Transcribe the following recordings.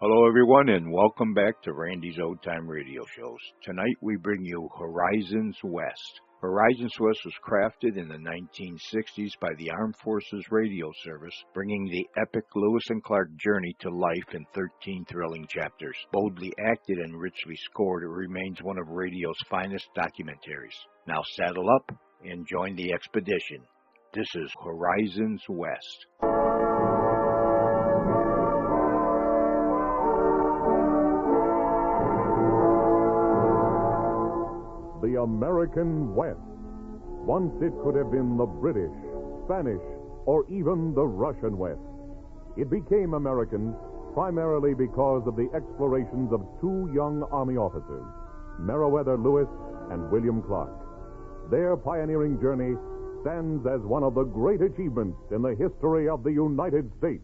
Hello, everyone, and welcome back to Randy's Old Time Radio Shows. Tonight we bring you Horizons West. Horizons West was crafted in the 1960s by the Armed Forces Radio Service, bringing the epic Lewis and Clark journey to life in 13 thrilling chapters. Boldly acted and richly scored, it remains one of radio's finest documentaries. Now saddle up and join the expedition. This is Horizons West. The American West. Once it could have been the British, Spanish, or even the Russian West. It became American primarily because of the explorations of two young Army officers, Meriwether Lewis and William Clark. Their pioneering journey stands as one of the great achievements in the history of the United States.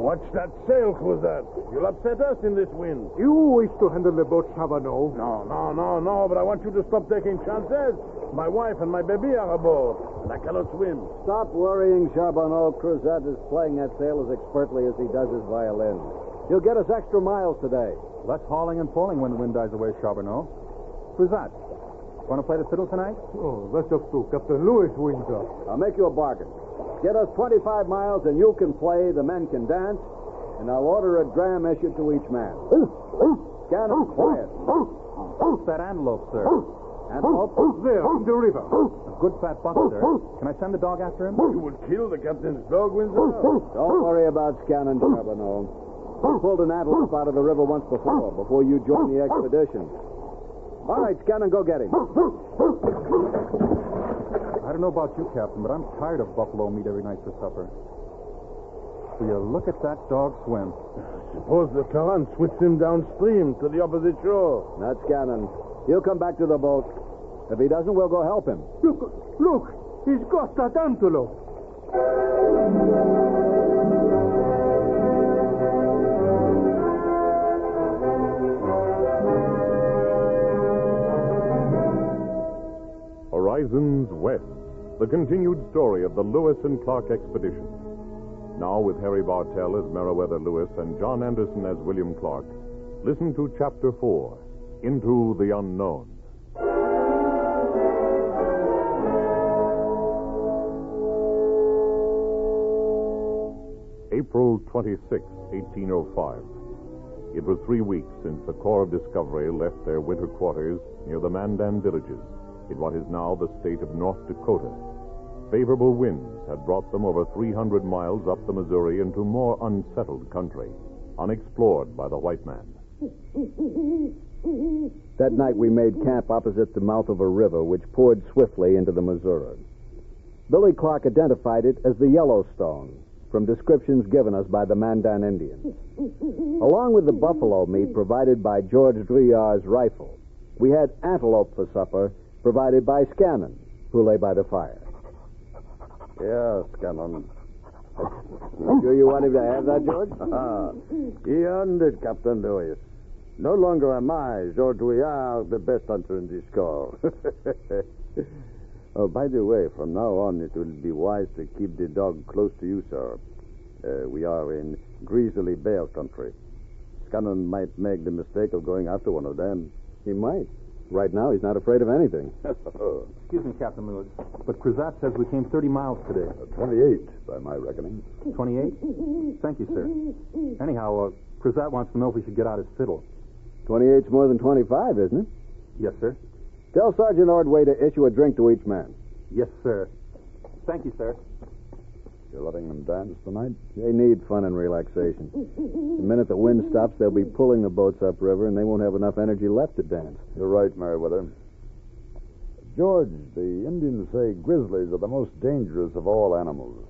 Watch that sail, Cruzat. You'll upset us in this wind. You wish to handle the boat, Charbonneau. No, but I want you to stop taking chances. My wife and my baby are aboard, and I cannot swim. Stop worrying, Charbonneau. Cruzat is playing that sail as expertly as he does his violin. He'll get us extra miles today. Less hauling and pulling when the wind dies away, Charbonneau. Who's that? Want to play the fiddle tonight? Oh, that's up to Captain Lewis, Winter. I'll make you a bargain. Get us 25 miles and you can play, the men can dance, and I'll order a dram issued to each man. Scanner, quiet. What's that antelope, sir? Antelope? There, in the river. A good fat buck, sir. Can I send the dog after him? You would kill the captain's dog, Winsor? Don't worry about Scannon, Charbonneau. We pulled an antelope out of the river once before you joined the expedition. All right, Scannon, go get him. I don't know about you, Captain, but I'm tired of buffalo meat every night for supper. Will you look at that dog swim? Suppose the current switched him downstream to the opposite shore. Not Scannon. He'll come back to the boat. If he doesn't, we'll go help him. Look, he's got that antelope. Horizons West, the continued story of the Lewis and Clark expedition. Now with Harry Bartell as Meriwether Lewis and John Anderson as William Clark, listen to Chapter 4, Into the Unknown. April 26, 1805. It was 3 weeks since the Corps of Discovery left their winter quarters near the Mandan villages in what is now the state of North Dakota. Favorable winds had brought them over 300 miles up the Missouri into more unsettled country, unexplored by the white man. That night we made camp opposite the mouth of a river which poured swiftly into the Missouri. Billy Clark identified it as the Yellowstone from descriptions given us by the Mandan Indians. Along with the buffalo meat provided by George Dreyar's rifle, we had antelope for supper provided by Scannon, who lay by the fire. Yes, Scannon. Sure you want him to have that, George? He earned it, Captain Lewis. No longer am I, George Dreyar, the best hunter in this Corps. Oh, by the way, from now on, it will be wise to keep the dog close to you, sir. We are in grizzly bear country. Scannon might make the mistake of going after one of them. He might. Right now, he's not afraid of anything. Excuse me, Captain Lewis, but Cruzat says we came 30 miles today. 28, by my reckoning. 28? Thank you, sir. Anyhow, Cruzat wants to know if we should get out his fiddle. 28's more than 25, isn't it? Yes, sir. Tell Sergeant Ordway to issue a drink to each man. Yes, sir. Thank you, sir. You're letting them dance tonight? They need fun and relaxation. The minute the wind stops, they'll be pulling the boats upriver, and they won't have enough energy left to dance. You're right, Meriwether. George, the Indians say grizzlies are the most dangerous of all animals.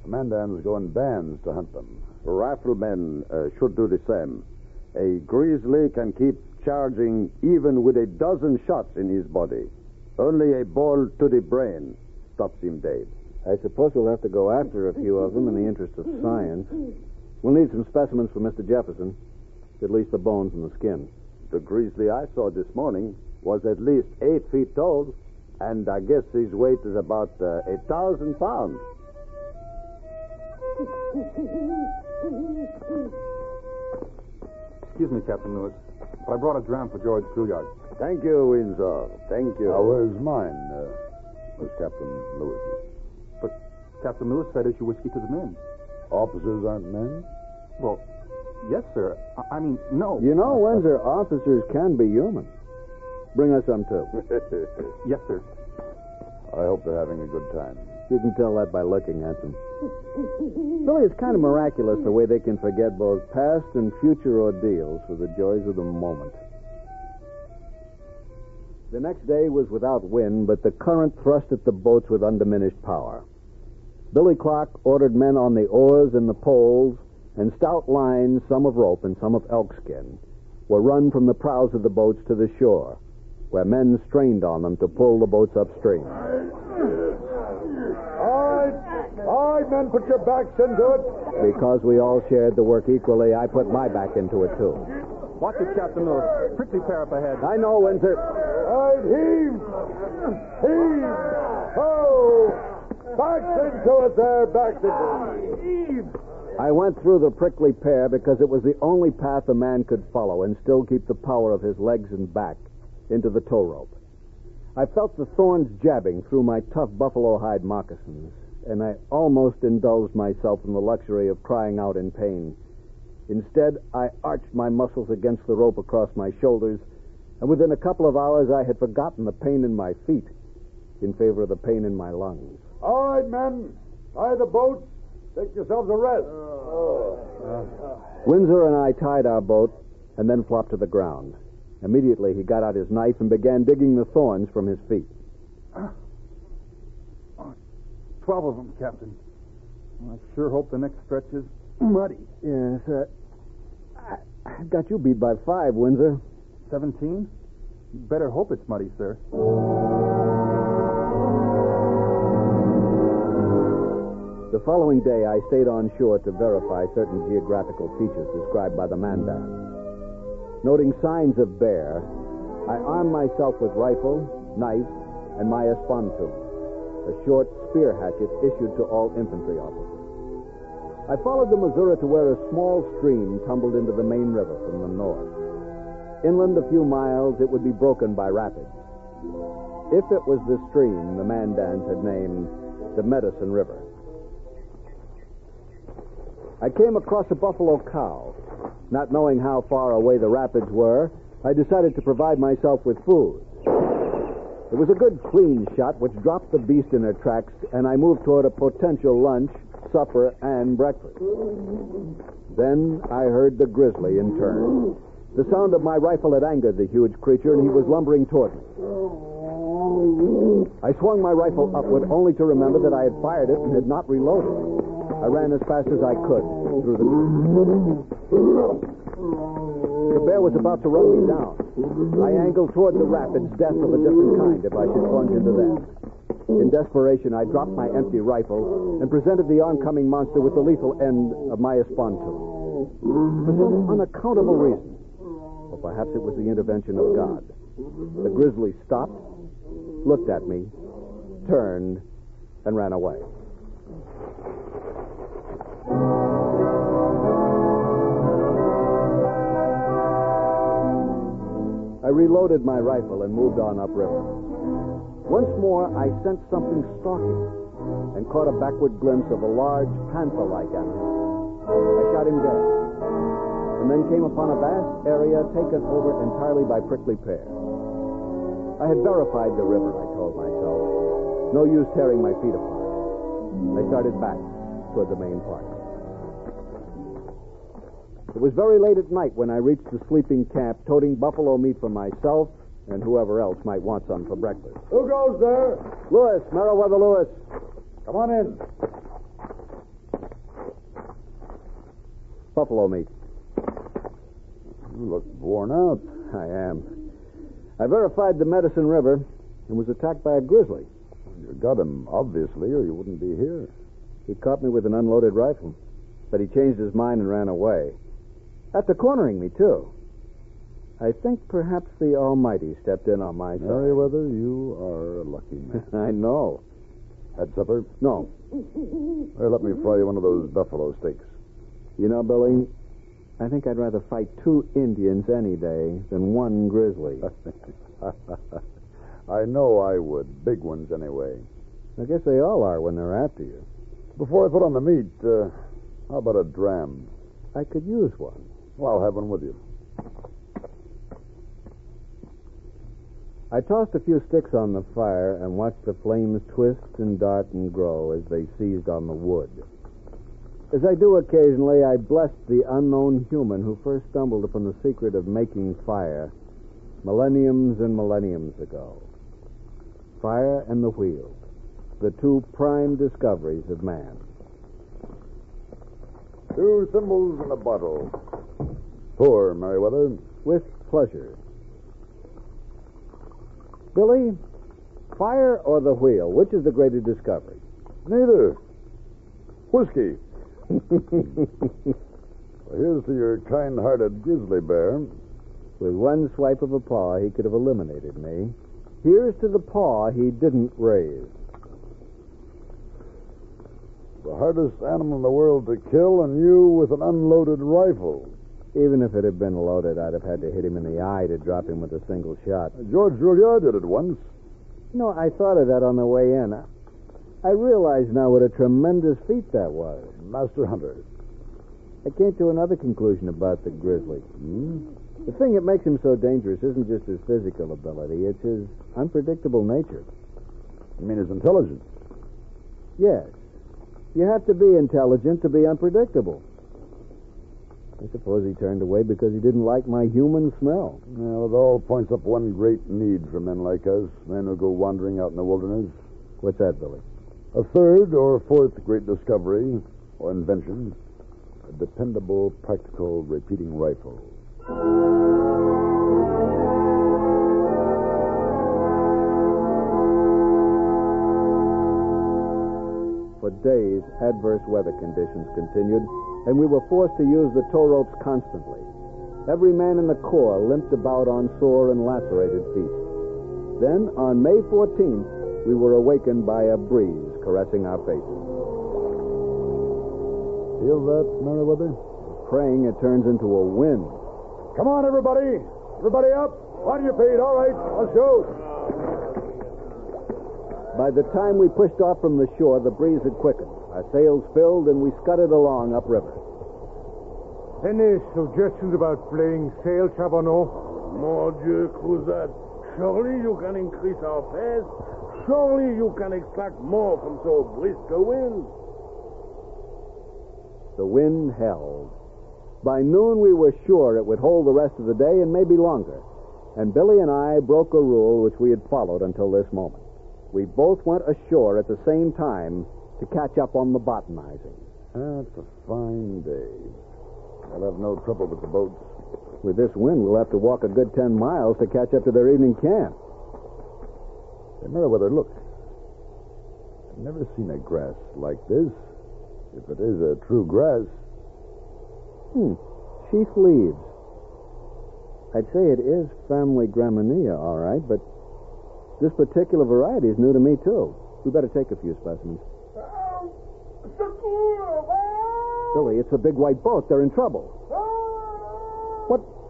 The Mandans go in bands to hunt them. Riflemen should do the same. A grizzly can keep charging even with a dozen shots in his body. Only a ball to the brain stops him dead. I suppose we'll have to go after a few of them in the interest of science. We'll need some specimens for Mr. Jefferson. At least the bones and the skin. The grizzly I saw this morning was at least 8 feet tall, and I guess his weight is about 1,000 pounds. Excuse me, Captain Lewis, but I brought a dram for George Couillard. Thank you, Windsor. Thank you. Where's mine? Was Captain Lewis's. But Captain Lewis said issue whiskey to the men. Officers aren't men? Well, yes, sir. I mean, no. You know, Windsor, officers can be human. Bring us some, too. Yes, sir. I hope they're having a good time. You can tell that by looking at them. Billy, it's kind of miraculous the way they can forget both past and future ordeals for the joys of the moment. The next day was without wind, but the current thrust at the boats with undiminished power. Billy Clark ordered men on the oars and the poles, and stout lines, some of rope and some of elk skin, were run from the prows of the boats to the shore, where men strained on them to pull the boats upstream. All right, men, put your backs into it. Because we all shared the work equally, I put my back into it, too. Watch it, Captain Lewis. Prickly pear up ahead. I know, Windsor. All right, heave! Heave! Ho! Backs into it there, backs into it. Heave! I went through the prickly pear because it was the only path a man could follow and still keep the power of his legs and back into the tow rope. I felt the thorns jabbing through my tough buffalo hide moccasins, and I almost indulged myself in the luxury of crying out in pain. Instead, I arched my muscles against the rope across my shoulders, and within a couple of hours I had forgotten the pain in my feet in favor of the pain in my lungs. All right, men, tie the boats. Take yourselves a rest. Windsor and I tied our boat and then flopped to the ground. Immediately, he got out his knife and began digging the thorns from his feet. 12 of them, Captain. I sure hope the next stretch is muddy. Yes, I've got you beat by 5, Windsor. 17? Better hope it's muddy, sir. The following day, I stayed on shore to verify certain geographical features described by the Mandan. Noting signs of bear, I armed myself with rifle, knife, and my espontoon, a short spear hatchet issued to all infantry officers. I followed the Missouri to where a small stream tumbled into the main river from the north. Inland a few miles, it would be broken by rapids. If it was the stream the Mandans had named the Medicine River. I came across a buffalo cow. Not knowing how far away the rapids were, I decided to provide myself with food. It was a good clean shot which dropped the beast in her tracks, and I moved toward a potential lunch, supper, and breakfast. Then I heard the grizzly in turn. The sound of my rifle had angered the huge creature, and he was lumbering toward me. I swung my rifle upward, only to remember that I had fired it and had not reloaded. I ran as fast as I could through the bear was about to run me down. I angled toward the rapids, death of a different kind if I should plunge into them. In desperation, I dropped my empty rifle and presented the oncoming monster with the lethal end of my espontoon. For some unaccountable reason, or perhaps it was the intervention of God, the grizzly stopped, looked at me, turned, and ran away. I reloaded my rifle and moved on upriver. Once more, I sensed something stalking and caught a backward glimpse of a large panther-like animal. I shot him dead, and then came upon a vast area taken over entirely by prickly pear. I had verified the river, I told myself. No use tearing my feet apart. I started back toward the main park. It was very late at night when I reached the sleeping camp, toting buffalo meat for myself and whoever else might want some for breakfast. Who goes there? Lewis, Meriwether Lewis. Come on in. Buffalo meat. You look worn out. I am. I verified the Medicine River and was attacked by a grizzly. You got him, obviously, or you wouldn't be here. He caught me with an unloaded rifle, but he changed his mind and ran away. After cornering me, too. I think perhaps the Almighty stepped in on my side. Merriweather, you are a lucky man. I know. Had supper? No. Well, let me fry you one of those buffalo steaks. You know, Billy, I think I'd rather fight 2 Indians any day than 1 grizzly. I know I would. Big ones, anyway. I guess they all are when they're after you. Before I put on the meat, how about a dram? I could use one. Well, I'll have one with you. I tossed a few sticks on the fire and watched the flames twist and dart and grow as they seized on the wood. As I do occasionally, I blessed the unknown human who first stumbled upon the secret of making fire millenniums and millenniums ago. Fire and the wheel, the 2 prime discoveries of man. 2 thimbles in a bottle. Pour, Merriweather. With pleasure. Billy, fire or the wheel, which is the greater discovery? Neither. Whiskey. Well, here's to your kind-hearted grizzly bear. With 1 swipe of a paw, he could have eliminated me. Here's to the paw he didn't raise. The hardest animal in the world to kill, and you with an unloaded rifle. Even if it had been loaded, I'd have had to hit him in the eye to drop him with a single shot. George Juilliard did it once. You know, I thought of that on the way in. I realize now what a tremendous feat that was. Master hunter. I came to another conclusion about the grizzly. The thing that makes him so dangerous isn't just his physical ability, it's his unpredictable nature. You mean his intelligence? Yes. You have to be intelligent to be unpredictable. I suppose he turned away because he didn't like my human smell. Well, it all points up one great need for men like us, men who go wandering out in the wilderness. What's that, Billy? A 3rd or 4th great discovery, or invention, a dependable, practical, repeating rifle. For days, adverse weather conditions continued, and we were forced to use the tow ropes constantly. Every man in the Corps limped about on sore and lacerated feet. Then, on May 14th, we were awakened by a breeze caressing our faces. Feel that, Merriweather? Praying it turns into a wind. Come on, everybody. Everybody up. On your feet. All right, let's go. By the time we pushed off from the shore, the breeze had quickened. Our sails filled, and we scudded along upriver. Any suggestions about playing sail, Charbonneau? Mon Dieu, Cruzat. Surely you can increase our pace. Surely you can extract more from so brisk a wind. The wind held. By noon, we were sure it would hold the rest of the day and maybe longer. And Billy and I broke a rule which we had followed until this moment. We both went ashore at the same time to catch up on the botanizing. That's a fine day. I'll have no trouble with the boats. With this wind, we'll have to walk a good 10 miles to catch up to their evening camp. Hey, Merriweather, look. I've never seen a grass like this. If it is a true grass. Sheath leaves. I'd say it is family Graminia, all right, but this particular variety is new to me, too. We better take a few specimens. Billy, it's a big white boat. They're in trouble.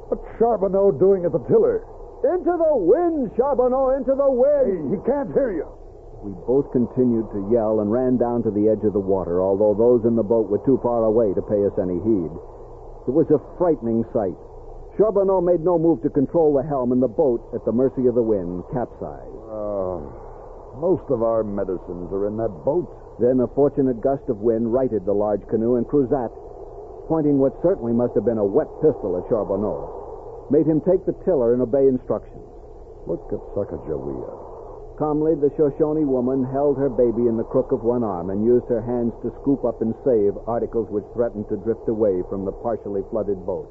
What's Charbonneau doing at the tiller? Into the wind, Charbonneau, into the wind! He can't hear you. We both continued to yell and ran down to the edge of the water, although those in the boat were too far away to pay us any heed. It was a frightening sight. Charbonneau made no move to control the helm, and the boat, at the mercy of the wind, capsized. Most of our medicines are in that boat. Then a fortunate gust of wind righted the large canoe, and Cruzat, pointing what certainly must have been a wet pistol at Charbonneau, made him take the tiller and obey instructions. Look at Sacagawea. Calmly, the Shoshone woman held her baby in the crook of one arm and used her hands to scoop up and save articles which threatened to drift away from the partially flooded boat.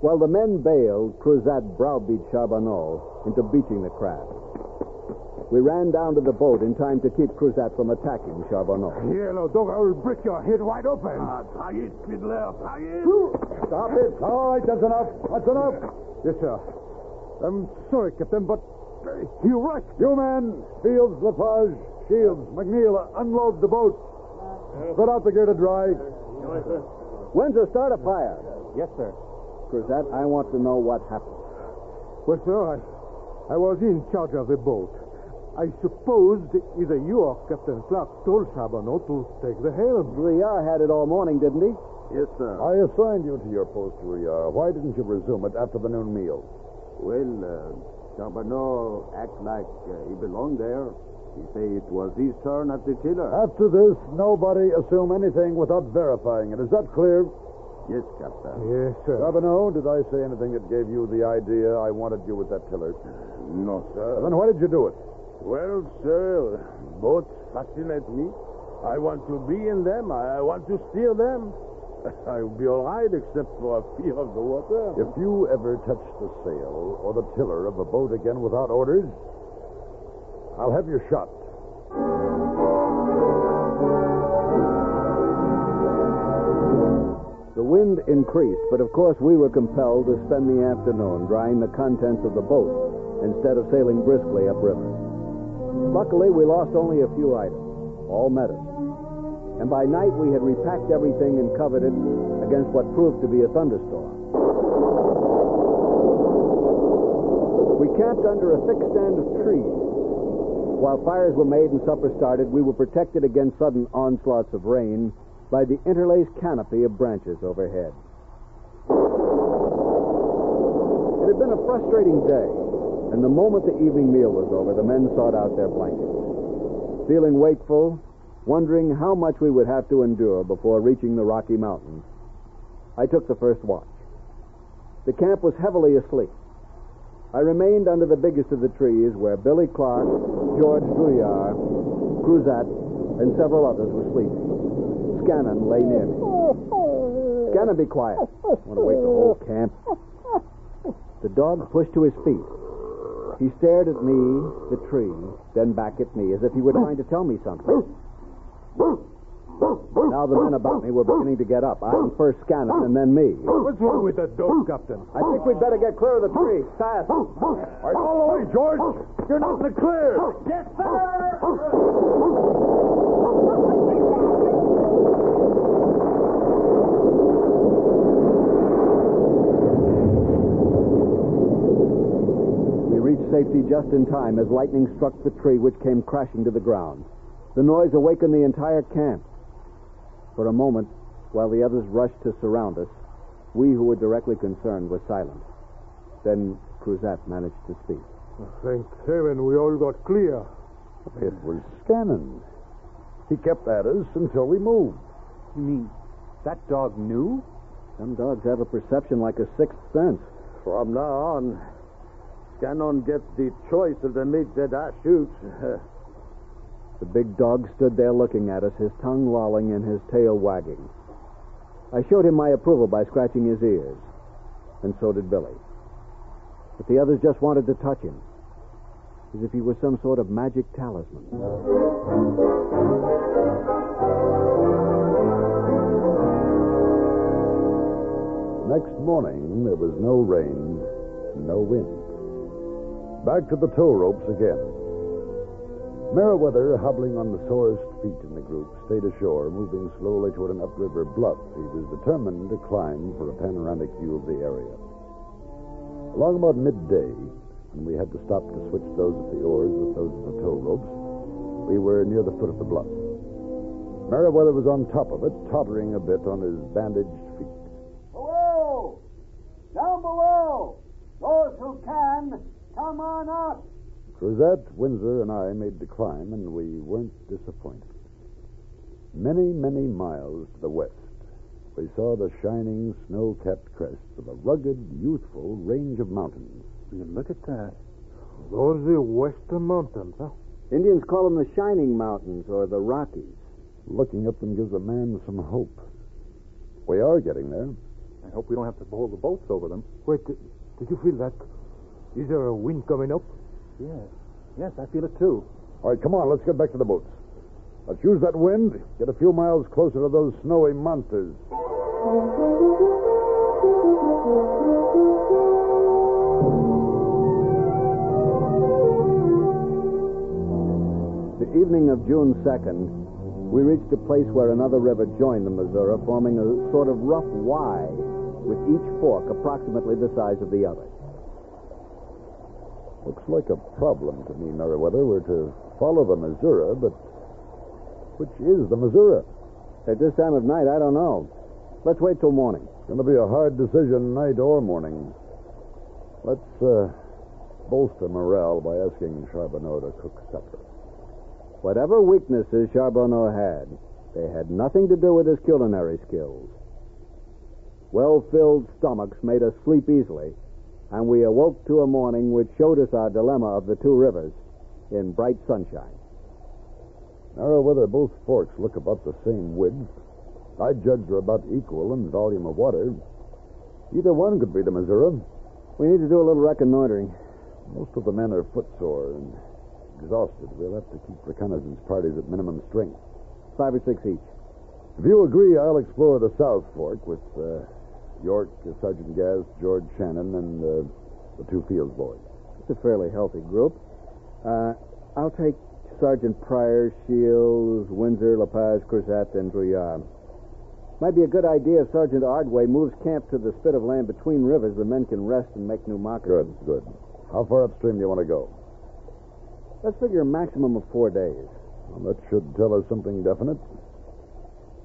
While the men bailed, Cruzat browbeat Charbonneau into beaching the craft. We ran down to the boat in time to keep Cruzat from attacking Charbonneau. Yellow dog, I will break your head wide open. Tie it, fiddler, tie it. Stop it. All right, that's enough. That's enough. Yes, sir. I'm sorry, Captain, but you're right. You men, Fields, Lafarge, Shields, McNeil, unload the boat. Put out the gear to dry. Windsor, start a fire. Yes, sir. Cruzat, I want to know what happened. Well, sir, I was in charge of the boat. I supposed either you or Captain Clark told Charbonneau to take the helm. Briard had it all morning, didn't he? Yes, sir. I assigned you to your post, Rouillard. Why didn't you resume it after the noon meal? Well, Charbonneau act like he belonged there. He say it was his turn at the tiller. After this, nobody assume anything without verifying it. Is that clear? Yes, Captain. Yes, sir. Charbonneau, did I say anything that gave you the idea I wanted you with that tiller? No, sir. Then why did you do it? Well, sir, boats fascinate me. I want to be in them. I want to steer them. I'll be all right except for a fear of the water. If you ever touch the sail or the tiller of a boat again without orders, I'll have you shot. The wind increased, but of course we were compelled to spend the afternoon drying the contents of the boat instead of sailing briskly upriver. Luckily, we lost only a few items, all medicine. And by night, we had repacked everything and covered it against what proved to be a thunderstorm. We camped under a thick stand of trees. While fires were made and supper started, we were protected against sudden onslaughts of rain by the interlaced canopy of branches overhead. It had been a frustrating day, and the moment the evening meal was over, the men sought out their blankets. Feeling wakeful, wondering how much we would have to endure before reaching the Rocky Mountains, I took the first watch. The camp was heavily asleep. I remained under the biggest of the trees where Billy Clark, George Drouillard, Cruzat, and several others were sleeping. Scannon lay near me. Scannon, be quiet. I want to wake the whole camp. The dog pushed to his feet. He stared at me, the tree, then back at me, as if he were trying to tell me something. Now the men about me were beginning to get up. I first Scannon, and then me. What's wrong with that dog, Captain? I think we'd better get clear of the tree. Fast. All right, all the way, George. You're not in the clear. Yes, sir! We reached safety just in time as lightning struck the tree, which came crashing to the ground. The noise awakened the entire camp. For a moment, while the others rushed to surround us, we who were directly concerned were silent. Then Cruzat managed to speak. Thank heaven we all got clear. It was Scannon. He kept at us until we moved. You mean that dog knew? Some dogs have a perception like a sixth sense. From now on, Scannon gets the choice of the meat that I shoot. The big dog stood there looking at us, his tongue lolling and his tail wagging. I showed him my approval by scratching his ears, and so did Billy. But the others just wanted to touch him, as if he were some sort of magic talisman. Next morning, there was no rain, no wind. Back to the tow ropes again. Meriwether, hobbling on the sorest feet in the group, stayed ashore, moving slowly toward an upriver bluff he was determined to climb for a panoramic view of the area. Along about midday, when we had to stop to switch those of the oars with those of the tow ropes, we were near the foot of the bluff. Meriwether was on top of it, tottering a bit on his bandaged feet. Below! Down below! Those who can, come on up! Cruzat, Windsor, and I made the climb, and we weren't disappointed. Many, many miles to the west, we saw the shining, snow-capped crests of a rugged, youthful range of mountains. Look at that. Those are the Western Mountains, huh? Indians call them the Shining Mountains, or the Rockies. Looking at them gives a man some hope. We are getting there. I hope we don't have to pull the boats over them. Wait, did you feel that? Is there a wind coming up? Yeah. Yes, I feel it too. All right, come on, let's get back to the boats. Let's use that wind, get a few miles closer to those snowy monsters. The evening of June 2nd, we reached a place where another river joined the Missouri, forming a sort of rough Y, with each fork approximately the size of the other. Looks like a problem to me, Meriwether. We're to follow the Missouri, but which is the Missouri? At this time of night, I don't know. Let's wait till morning. It's going to be a hard decision, night or morning. Let's bolster morale by asking Charbonneau to cook supper. Whatever weaknesses Charbonneau had, they had nothing to do with his culinary skills. Well-filled stomachs made us sleep easily, and we awoke to a morning which showed us our dilemma of the two rivers in bright sunshine. Meriwether, both forks look about the same width. I judge they're about equal in volume of water. Either one could be the Missouri. We need to do a little reconnoitering. Most of the men are footsore and exhausted. We'll have to keep reconnaissance parties at minimum strength. 5 or 6 each. If you agree, I'll explore the South Fork with York, Sergeant Gass, George Shannon, and the two Fields boys. It's a fairly healthy group. I'll take Sergeant Pryor, Shields, Windsor, LaPage, Cruzat, and Brouillard. Might be a good idea if Sergeant Ardway moves camp to the spit of land between rivers. The men can rest and make new moccasins. Good. How far upstream do you want to go? Let's figure a maximum of 4 days. Well, that should tell us something definite.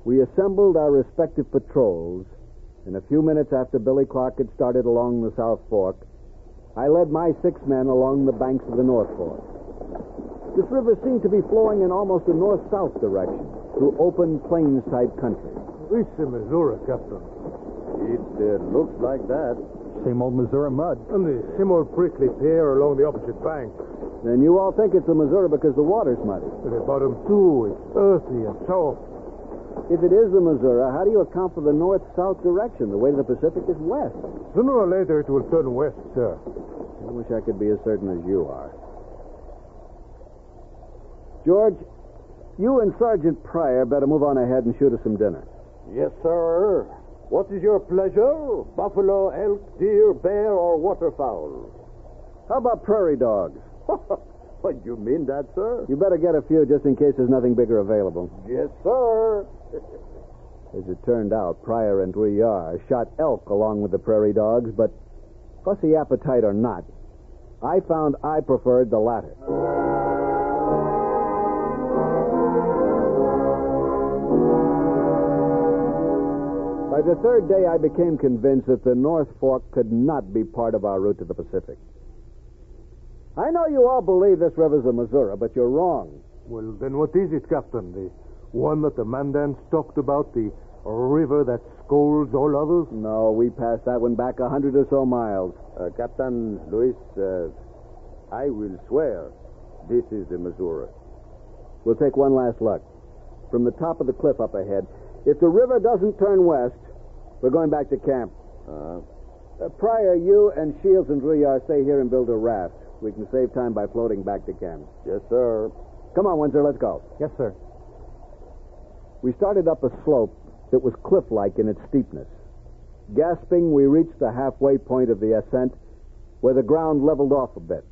We assembled our respective patrols, and a few minutes after Billy Clark had started along the South Fork, I led my 6 men along the banks of the North Fork. This river seemed to be flowing in almost a north-south direction, through open plains-type country. It's the Missouri, Captain. It looks like that. Same old Missouri mud. And the same old prickly pear along the opposite bank. Then you all think it's the Missouri because the water's muddy. At the bottom, too, it's earthy and soft. If it is the Missouri, how do you account for the north-south direction? The way to the Pacific is west. Sooner or later, it will turn west, sir. I wish I could be as certain as you are. George, you and Sergeant Pryor better move on ahead and shoot us some dinner. Yes, sir. What is your pleasure? Buffalo, elk, deer, bear, or waterfowl? How about prairie dogs? What, you mean that, sir? You better get a few just in case there's nothing bigger available. Yes, sir. As it turned out, Pryor and Brouillard shot elk along with the prairie dogs, but fussy appetite or not, I found I preferred the latter. By the third day, I became convinced that the North Fork could not be part of our route to the Pacific. I know you all believe this river's the Missouri, but you're wrong. Well, then what is it, Captain? The one that the Mandans talked about, the river that scolds all others? No, we passed that one back 100 or so miles. Captain Luis, I will swear this is the Missouri. We'll take one last look. From the top of the cliff up ahead, if the river doesn't turn west, we're going back to camp. Pryor, you and Shields and Brouillard stay here and build a raft. We can save time by floating back to camp. Yes, sir. Come on, Windsor, let's go. Yes, sir. We started up a slope that was cliff-like in its steepness. Gasping, we reached the halfway point of the ascent, where the ground leveled off a bit.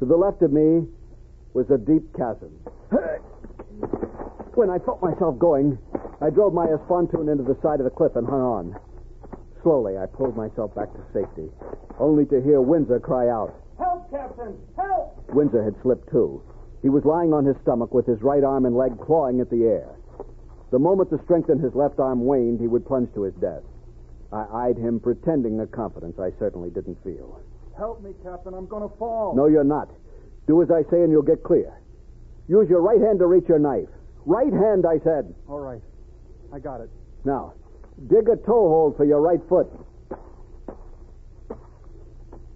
To the left of me was a deep chasm. When I felt myself going, I drove my pontoon into the side of the cliff and hung on. Slowly, I pulled myself back to safety, only to hear Windsor cry out. Help, Captain! Help! Windsor had slipped, too. He was lying on his stomach with his right arm and leg clawing at the air. The moment the strength in his left arm waned, he would plunge to his death. I eyed him, pretending a confidence I certainly didn't feel. Help me, Captain. I'm going to fall. No, you're not. Do as I say and you'll get clear. Use your right hand to reach your knife. Right hand, I said. All right. I got it. Now, dig a toe hold for your right foot.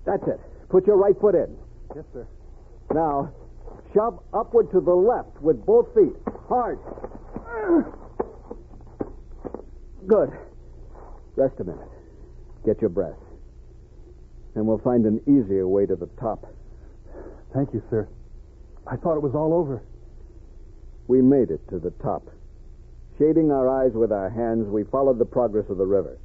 That's it. Put your right foot in. Yes, sir. Now, shove upward to the left with both feet. Hard. Good. Rest a minute. Get your breath. And we'll find an easier way to the top. Thank you, sir. I thought it was all over. We made it to the top. Shading our eyes with our hands, we followed the progress of the river.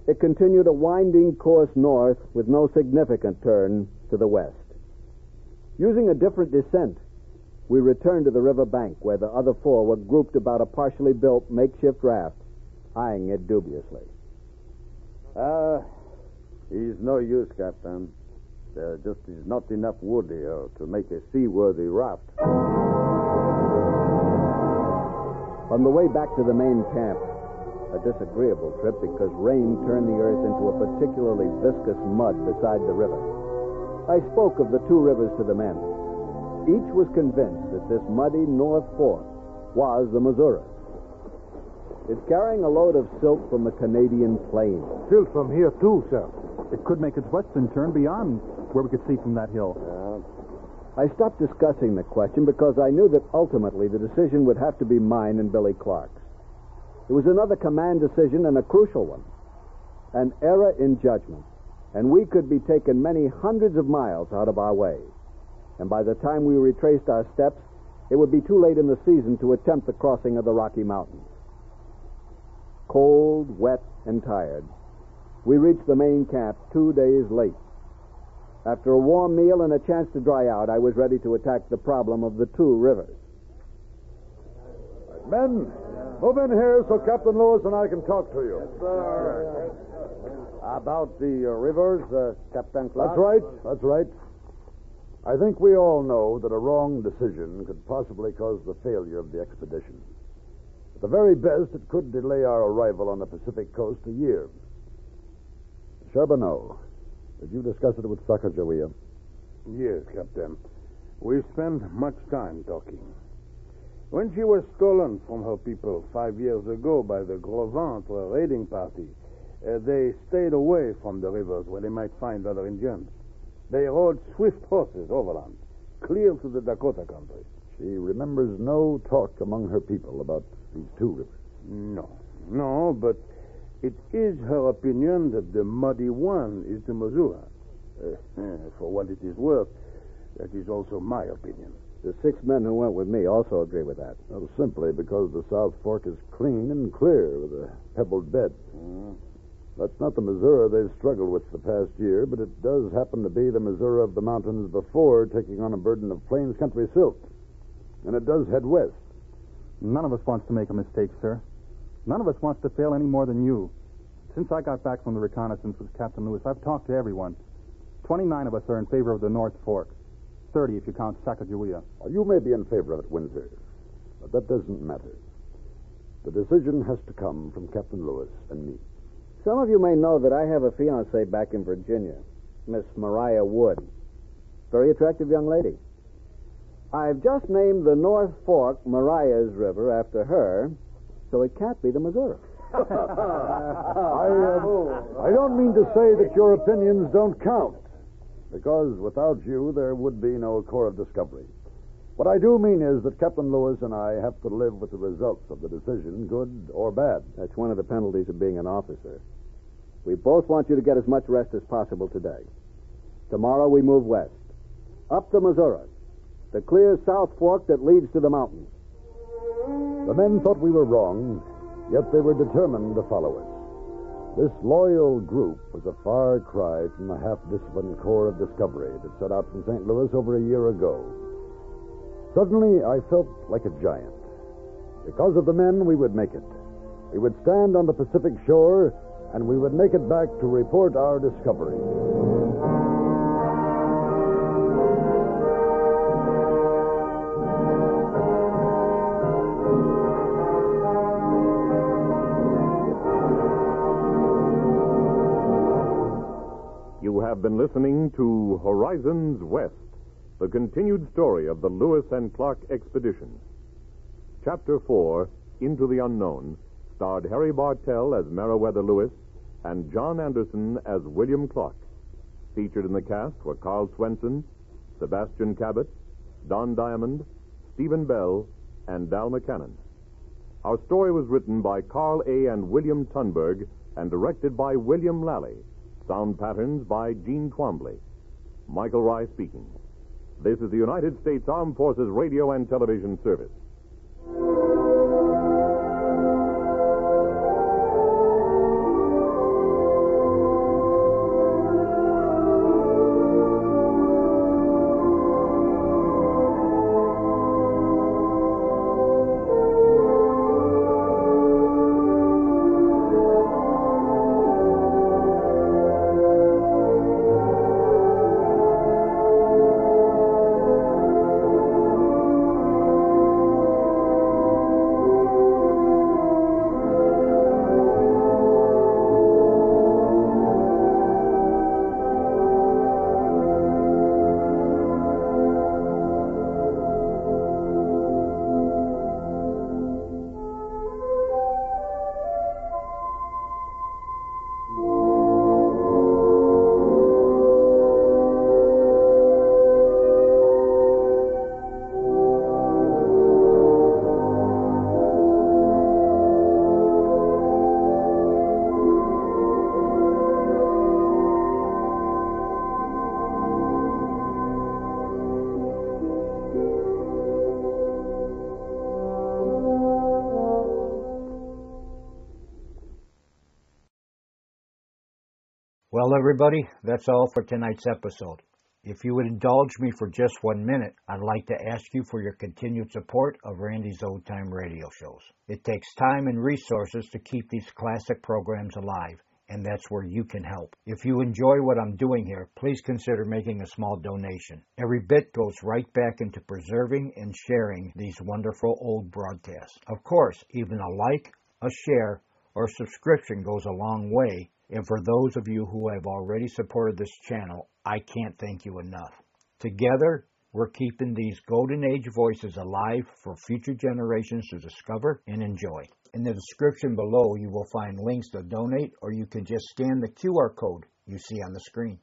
It continued a winding course north with no significant turn to the west. Using a different descent, we returned to the river bank where the other four were grouped about a partially built makeshift raft, eyeing it dubiously. He's no use, Captain. There just is not enough wood here to make a seaworthy raft. On the way back to the main camp, a disagreeable trip because rain turned the earth into a particularly viscous mud beside the river. I spoke of the two rivers to the men. Each was convinced that this muddy North Fork was the Missouri. It's carrying a load of silt from the Canadian plains. Silt from here, too, sir. It could make its western turn beyond where we could see from that hill. I stopped discussing the question because I knew that ultimately the decision would have to be mine and Billy Clark's. It was another command decision and a crucial one. An error in judgment, and we could be taken many hundreds of miles out of our way. And by the time we retraced our steps, it would be too late in the season to attempt the crossing of the Rocky Mountains. Cold, wet, and tired, we reached the main camp 2 days late. After a warm meal and a chance to dry out, I was ready to attack the problem of the two rivers. Men, move in here so Captain Lewis and I can talk to you. Yes, sir. About the rivers, Captain Clark? That's right. I think we all know that a wrong decision could possibly cause the failure of the expedition. At the very best, it could delay our arrival on the Pacific coast a year. Charbonneau, did you discuss it with Sacagawea? Yes, Captain. We spent much time talking. When she was stolen from her people 5 years ago by the Gros Ventre raiding party, they stayed away from the rivers where they might find other Indians. They rode swift horses overland, clear to the Dakota country. She remembers no talk among her people about these two rivers. No, but it is her opinion that the muddy one is the Missouri. For what it is worth, that is also my opinion. The 6 men who went with me also agree with that. Well, simply because the South Fork is clean and clear with a pebbled bed. That's not the Missouri they've struggled with the past year, but it does happen to be the Missouri of the mountains before taking on a burden of plains country silt. And it does head west. None of us wants to make a mistake, sir. None of us wants to fail any more than you. Since I got back from the reconnaissance with Captain Lewis, I've talked to everyone. 29 of us are in favor of the North Fork. 30 if you count Sacagawea. Well, you may be in favor of it, Windsor, but that doesn't matter. The decision has to come from Captain Lewis and me. Some of you may know that I have a fiancée back in Virginia, Miss Mariah Wood. Very attractive young lady. I've just named the North Fork Mariah's River after her, so it can't be the Missouri. I don't mean to say that your opinions don't count, because without you, there would be no Corps of Discovery. What I do mean is that Captain Lewis and I have to live with the results of the decision, good or bad. That's one of the penalties of being an officer. We both want you to get as much rest as possible today. Tomorrow we move west, up the Missouri, the clear South Fork that leads to the mountains. The men thought we were wrong, yet they were determined to follow us. This loyal group was a far cry from the half-disciplined Corps of Discovery that set out from St. Louis over a year ago. Suddenly, I felt like a giant. Because of the men, we would make it. We would stand on the Pacific shore, and we would make it back to report our discovery. You have been listening to Horizons West, the continued story of the Lewis and Clark expedition. Chapter 4, Into the Unknown, starred Harry Bartell as Meriwether Lewis and John Anderson as William Clark. Featured in the cast were Carl Swenson, Sebastian Cabot, Don Diamond, Stephen Bell, and Dal McCannon. Our story was written by Carl A. and William Tunberg and directed by William Lally. Sound patterns by Gene Twombly. Michael Rye speaking. This is the United States Armed Forces Radio and Television Service. Well, everybody, that's all for tonight's episode. If you would indulge me for just 1 minute, I'd like to ask you for your continued support of Randy's Old Time Radio shows. It takes time and resources to keep these classic programs alive, and that's where you can help. If you enjoy what I'm doing here, please consider making a small donation. Every bit goes right back into preserving and sharing these wonderful old broadcasts. Of course, even a like, a share, or subscription goes a long way. And for those of you who have already supported this channel, I can't thank you enough. Together, we're keeping these Golden Age voices alive for future generations to discover and enjoy. In the description below, you will find links to donate, or you can just scan the QR code you see on the screen.